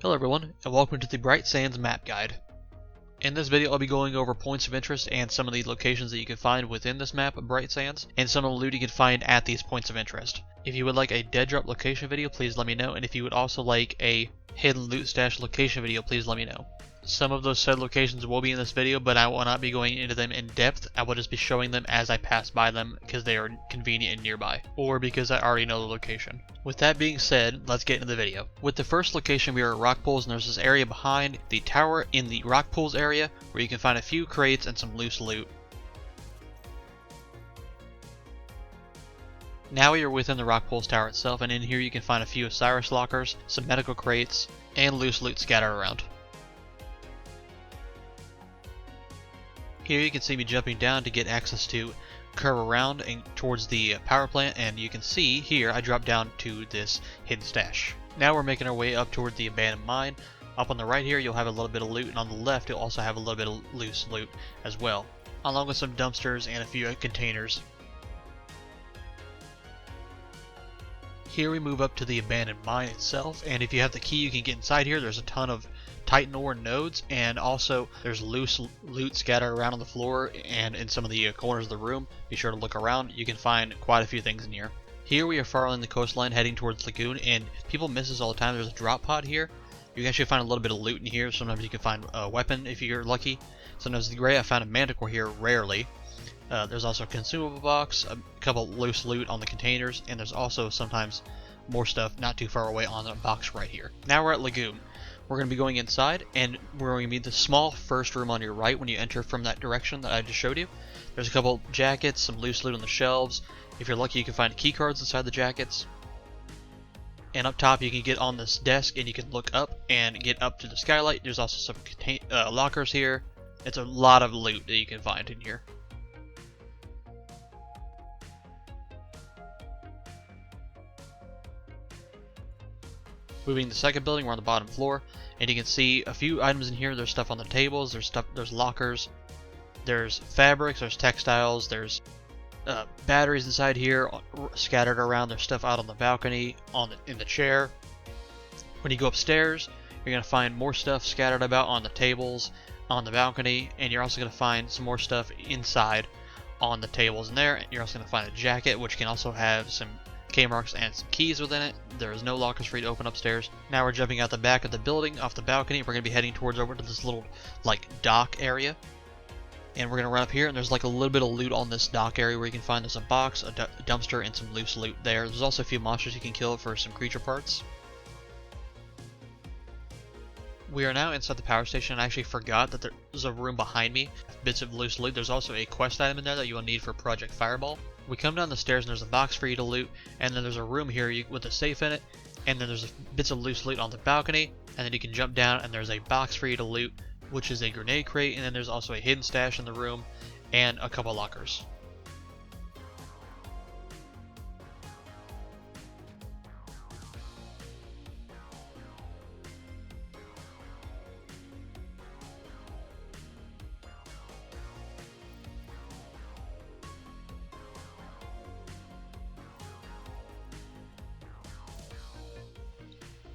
Hello everyone, and welcome to the Bright Sands Map Guide. In this video I'll be going over points of interest and some of the locations that you can find within this map of Bright Sands, and some of the loot you can find at these points of interest. If you would like a dead drop location video, please let me know, and if you would also like a hidden loot stash location video, please let me know. Some of those said locations will be in this video, but I will not be going into them in depth. I will just be showing them as I pass by them because they are convenient and nearby, or because I already know the location. With that being said, let's get into the video. With the first location, we are at Rock Pools, and there's this area behind the tower in the Rock Pools area where you can find a few crates and some loose loot. Now we are within the Rock Pools tower itself, and in here you can find a few Osiris lockers, some medical crates, and loose loot scattered around. Here you can see me jumping down to get access to curve around and towards the power plant, and you can see here I dropped down to this hidden stash. Now we're making our way up toward the abandoned mine. Up on the right here you'll have a little bit of loot, and on the left you'll also have a little bit of loose loot as well, along with some dumpsters and a few containers. Here we move up to the abandoned mine itself, and if you have the key you can get inside here. There's a ton of Titan ore nodes, and also there's loose loot scattered around on the floor and in some of the corners of the room. Be sure to look around. You can find quite a few things in here. Here we are following the coastline heading towards Lagoon, and people miss this all the time. There's a drop pod here. You can actually find a little bit of loot in here. Sometimes you can find a weapon if you're lucky. Sometimes the gray, I found a manticore here, rarely. There's also a consumable box, a couple loose loot on the containers, and there's also sometimes more stuff not too far away on the box right here. Now we're at Lagoon. We're going to be going inside, and we're going to be the small first room on your right when you enter from that direction that I just showed you. There's a couple jackets, some loose loot on the shelves. If you're lucky you can find key cards inside the jackets. And up top you can get on this desk and you can look up and get up to the skylight. There's also some lockers here. It's a lot of loot that you can find in here. Moving to the second building, we're on the bottom floor, and you can see a few items in here. There's stuff on the tables, there's lockers, there's fabrics, there's textiles, there's batteries inside here scattered around. There's stuff out on the balcony, in the chair. When you go upstairs, you're going to find more stuff scattered about on the tables, on the balcony, and you're also going to find some more stuff inside on the tables in there. You're also going to find a jacket, which can also have some K-marks and some keys within it. There is no lockers for you to open upstairs. Now we're jumping out the back of the building off the balcony. We're going to be heading towards over to this little dock area, and we're going to run up here, and there's a little bit of loot on this dock area where you can find there's a box, a dumpster, and some loose loot there. There's also a few monsters you can kill for some creature parts. We are now inside the power station, and I actually forgot that there's a room behind me, bits of loose loot. There's also a quest item in there that you will need for Project Fireball. We come down the stairs and there's a box for you to loot, and then there's a room here with a safe in it, and then there's bits of loose loot on the balcony, and then you can jump down and there's a box for you to loot, which is a grenade crate, and then there's also a hidden stash in the room and a couple lockers.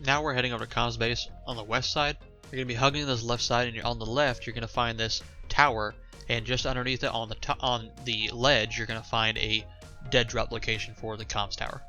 Now we're heading over to comms base on the west side. You're going to be hugging this left side, and on the left you're going to find this tower, and just underneath it on the ledge you're going to find a dead drop location for the comms tower.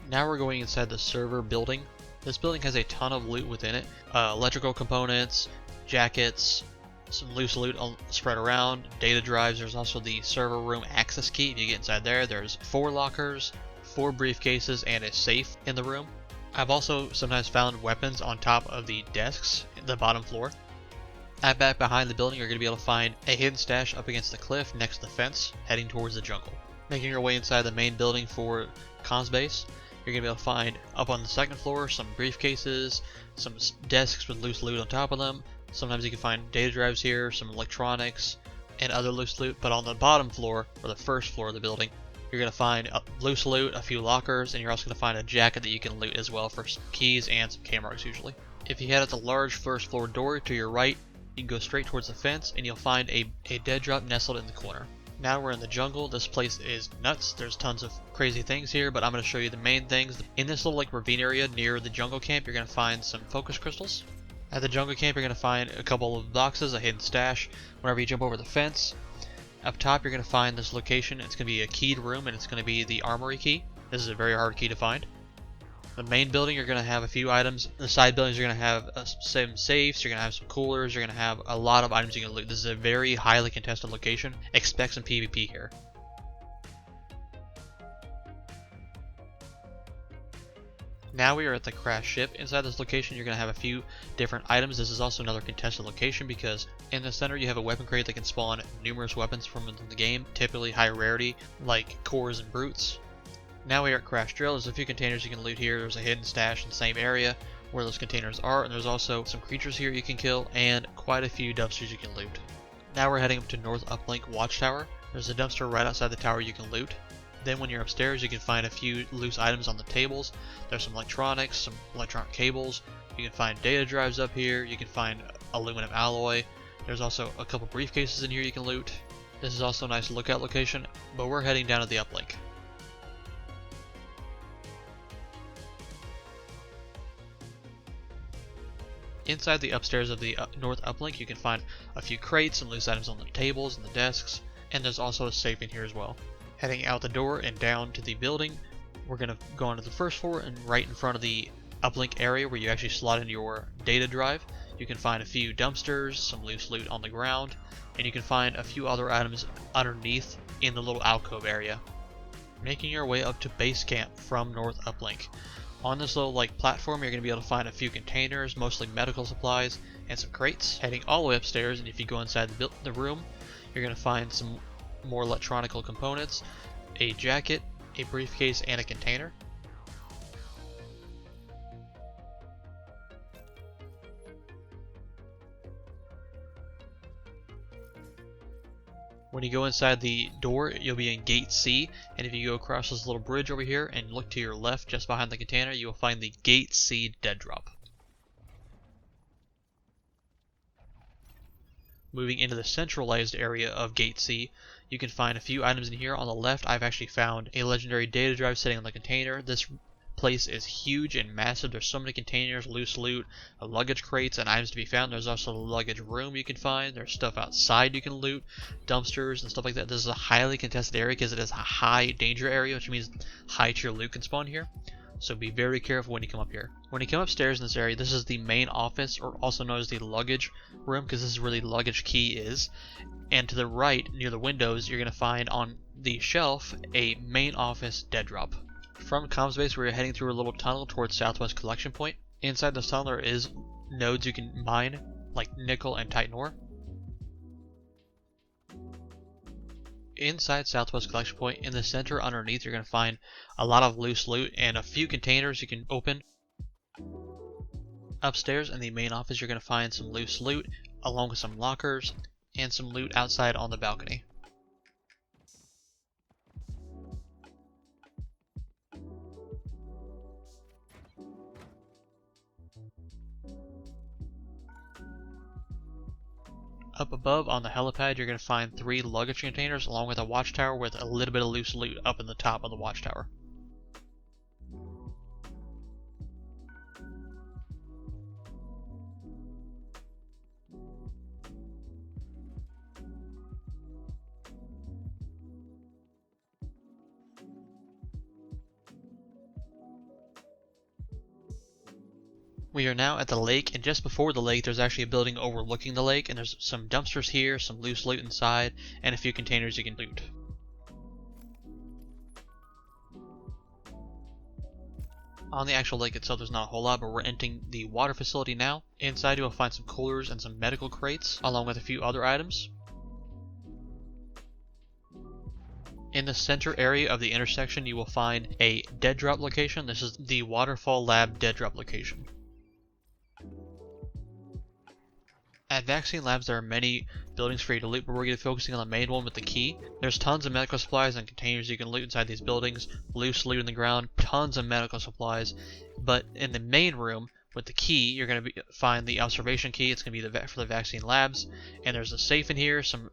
Now we're going inside the server building. This building has a ton of loot within it. Electrical components, jackets, some loose loot spread around, data drives. There's also the server room access key. If you get inside there, there's 4 lockers, 4 briefcases, and a safe in the room. I've also sometimes found weapons on top of the desks in the bottom floor. Back behind the building, you're going to be able to find a hidden stash up against the cliff next to the fence, heading towards the jungle. Making your way inside the main building for comms base, you're going to be able to find up on the second floor some briefcases, some desks with loose loot on top of them. Sometimes you can find data drives here, some electronics, and other loose loot. But on the bottom floor, or the first floor of the building, You're going to find loose loot, a few lockers, and you're also going to find a jacket that you can loot as well for some keys and some K-marks usually. If you head out the large first floor door to your right, you can go straight towards the fence and you'll find a dead drop nestled in the corner. Now we're in the jungle. This place is nuts. There's tons of crazy things here, but I'm going to show you the main things. In this little like ravine area near the jungle camp, you're going to find some focus crystals. At the jungle camp, you're going to find a couple of boxes, a hidden stash. Whenever you jump over the fence, up top you're going to find this location. It's going to be a keyed room, and it's going to be the Armory Key. This is a very hard key to find. The main building, you're going to have a few items. The side buildings, you're going to have some safes, you're going to have some coolers, you're going to have a lot of items you can loot. This is a very highly contested location. Expect some PvP here. Now we are at the crash ship. Inside this location, you're going to have a few different items. This is also another contested location because in the center you have a weapon crate that can spawn numerous weapons from within the game, typically high rarity, like cores and brutes. Now we are at Crash Drill. There's a few containers you can loot here. There's a hidden stash in the same area where those containers are, and there's also some creatures here you can kill, and quite a few dumpsters you can loot. Now we're heading up to North Uplink Watchtower. There's a dumpster right outside the tower you can loot. Then when you're upstairs, you can find a few loose items on the tables. There's some electronics, some electronic cables. You can find data drives up here. You can find aluminum alloy. There's also a couple briefcases in here you can loot. This is also a nice lookout location, but we're heading down to the uplink. Inside the upstairs of the North Uplink, you can find a few crates and loose items on the tables and the desks, and there's also a safe in here as well. Heading out the door and down to the building, we're going to go onto the first floor, and right in front of the uplink area where you actually slot in your data drive, you can find a few dumpsters, some loose loot on the ground, and you can find a few other items underneath in the little alcove area. Making your way up to base camp from North Uplink. On this little platform, you're going to be able to find a few containers, mostly medical supplies, and some crates. Heading all the way upstairs, and if you go inside the room, you're going to find some more electronical components, a jacket, a briefcase, and a container. When you go inside the door, you'll be in Gate C, and if you go across this little bridge over here and look to your left just behind the container, you will find the Gate C dead drop. Moving into the centralized area of Gate C, you can find a few items in here. On the left, I've actually found a legendary data drive sitting on the container. This place is huge and massive. There's so many containers, loose loot, luggage crates, and items to be found. There's also a luggage room you can find. There's stuff outside you can loot, dumpsters and stuff like that. This is a highly contested area because it is a high danger area, which means high tier loot can spawn here. So be very careful when you come up here. When you come upstairs in this area, this is the main office, or also known as the luggage room, because this is where the luggage key is. And to the right, near the windows, you're going to find on the shelf a main office dead drop. From comms base, we're heading through a little tunnel towards Southwest Collection Point. Inside this tunnel there is nodes you can mine, like nickel and titan ore. Inside Southwest Collection Point, in the center underneath, you're going to find a lot of loose loot and a few containers you can open. Upstairs in the main office, you're going to find some loose loot, along with some lockers and some loot outside on the balcony. Up above on the helipad, you're going to find 3 luggage containers along with a watchtower with a little bit of loose loot up in the top of the watchtower. We are now at the lake, and just before the lake there's actually a building overlooking the lake, and there's some dumpsters here, some loose loot inside, and a few containers you can loot. On the actual lake itself there's not a whole lot, but we're entering the water facility now. Inside you will find some coolers and some medical crates, along with a few other items. In the center area of the intersection you will find a dead drop location. This is the Waterfall Lab dead drop location. At Vaccine Labs there are many buildings for you to loot, but we're going to be focusing on the main one with the key. There's tons of medical supplies and containers you can loot inside these buildings, loose loot in the ground, tons of medical supplies. But in the main room, With the key, you're going to find the observation key. It's going to be for the vaccine labs. And there's a safe in here, some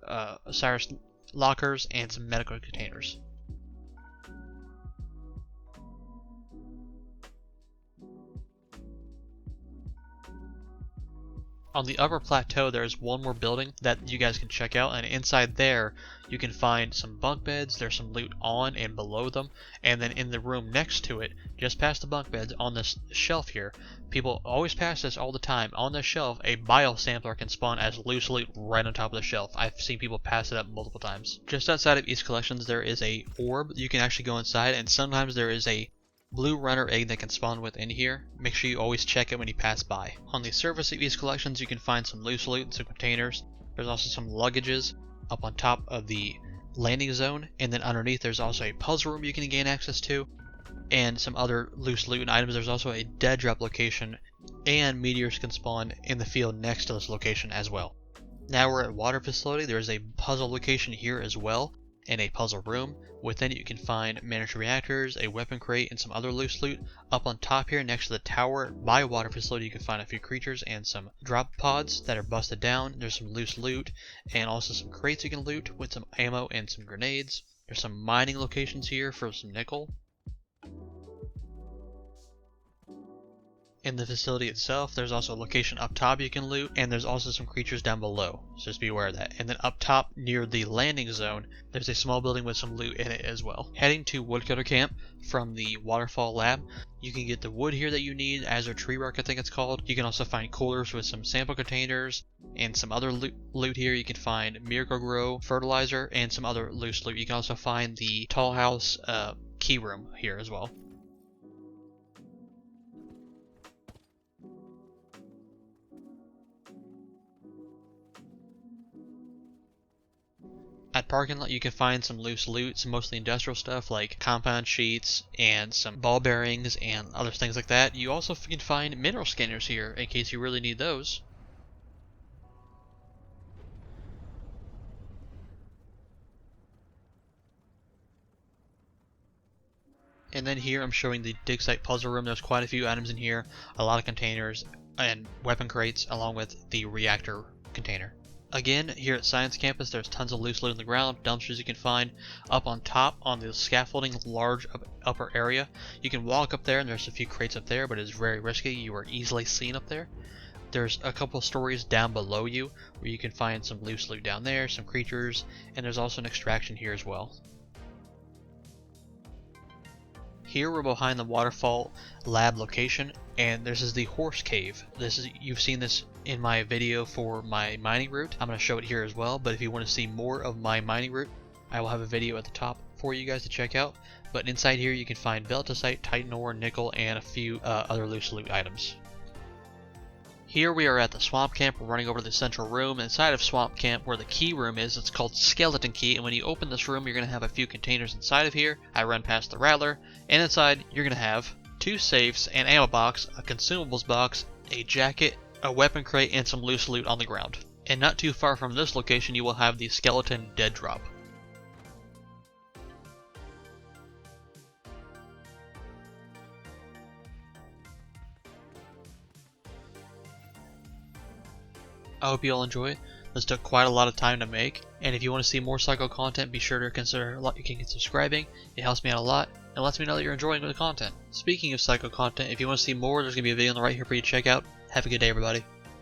Osiris lockers, and some medical containers. On the upper plateau, there's one more building that you guys can check out, and inside there you can find some bunk beds. There's some loot on and below them, and then in the room next to it, just past the bunk beds, on this shelf here, people always pass this all the time. On this shelf, a biosampler can spawn as loose loot right on top of the shelf. I've seen people pass it up multiple times. Just outside of East Collections, there is a orb. You can actually go inside, and sometimes there is a blue runner egg that can spawn within here. Make sure you always check it when you pass by. On the surface of East Collections, you can find some loose loot and some containers. There's also some luggages up on top of the landing zone, and then underneath there's also a puzzle room you can gain access to, and some other loose loot and items. There's also a dead drop location, and meteors can spawn in the field next to this location as well. Now we're at Water Facility. There's a puzzle location here as well, and a puzzle room. Within it you can find miniature reactors, a weapon crate, and some other loose loot. Up on top here next to the tower by Water Facility you can find a few creatures and some drop pods that are busted down. There's some loose loot and also some crates you can loot with some ammo and some grenades. There's some mining locations here for some nickel. In the facility itself, there's also a location up top you can loot, and there's also some creatures down below, so just be aware of that. And then up top near the landing zone, there's a small building with some loot in it as well. Heading to Woodcutter Camp from the Waterfall lab, you can get the wood here that you need, Azure Tree Bark I think it's called. You can also find coolers with some sample containers and some other loot here. You can find Miracle Grow fertilizer and some other loose loot. You can also find the Tall House Key Room here as well. At Parking Lot you can find some loose loot, some mostly industrial stuff like compound sheets and some ball bearings and other things like that. You also can find mineral scanners here in case you really need those. And then here I'm showing the dig site puzzle room. There's quite a few items in here, a lot of containers and weapon crates along with the reactor container. Again, here at Science Campus, there's tons of loose loot on the ground, dumpsters you can find up on top on the scaffolding, large upper area. You can walk up there, and there's a few crates up there, but it's very risky. You are easily seen up there. There's a couple stories down below you where you can find some loose loot down there, some creatures, and there's also an extraction here as well. Here we're behind the Waterfall lab location, and this is the horse cave. You've seen this in my video for my mining route. I'm going to show it here as well, but if you want to see more of my mining route, I will have a video at the top for you guys to check out. But inside here you can find Beltosite, Titan ore, nickel, and a few other loose loot items. Here we are at the Swamp Camp. We're running over to the central room. Inside of Swamp Camp, where the key room is, it's called Skeleton Key, and when you open this room, you're going to have a few containers inside of here. I run past the Rattler, and inside, you're going to have 2 safes, an ammo box, a consumables box, a jacket, a weapon crate, and some loose loot on the ground. And not too far from this location, you will have the Skeleton Dead Drop. I hope you all enjoy it. This took quite a lot of time to make, and if you want to see more Psycho content, be sure to consider liking and subscribing. It helps me out a lot, and lets me know that you're enjoying the content. Speaking of Psycho content, if you want to see more, there's going to be a video on the right here for you to check out. Have a good day, everybody.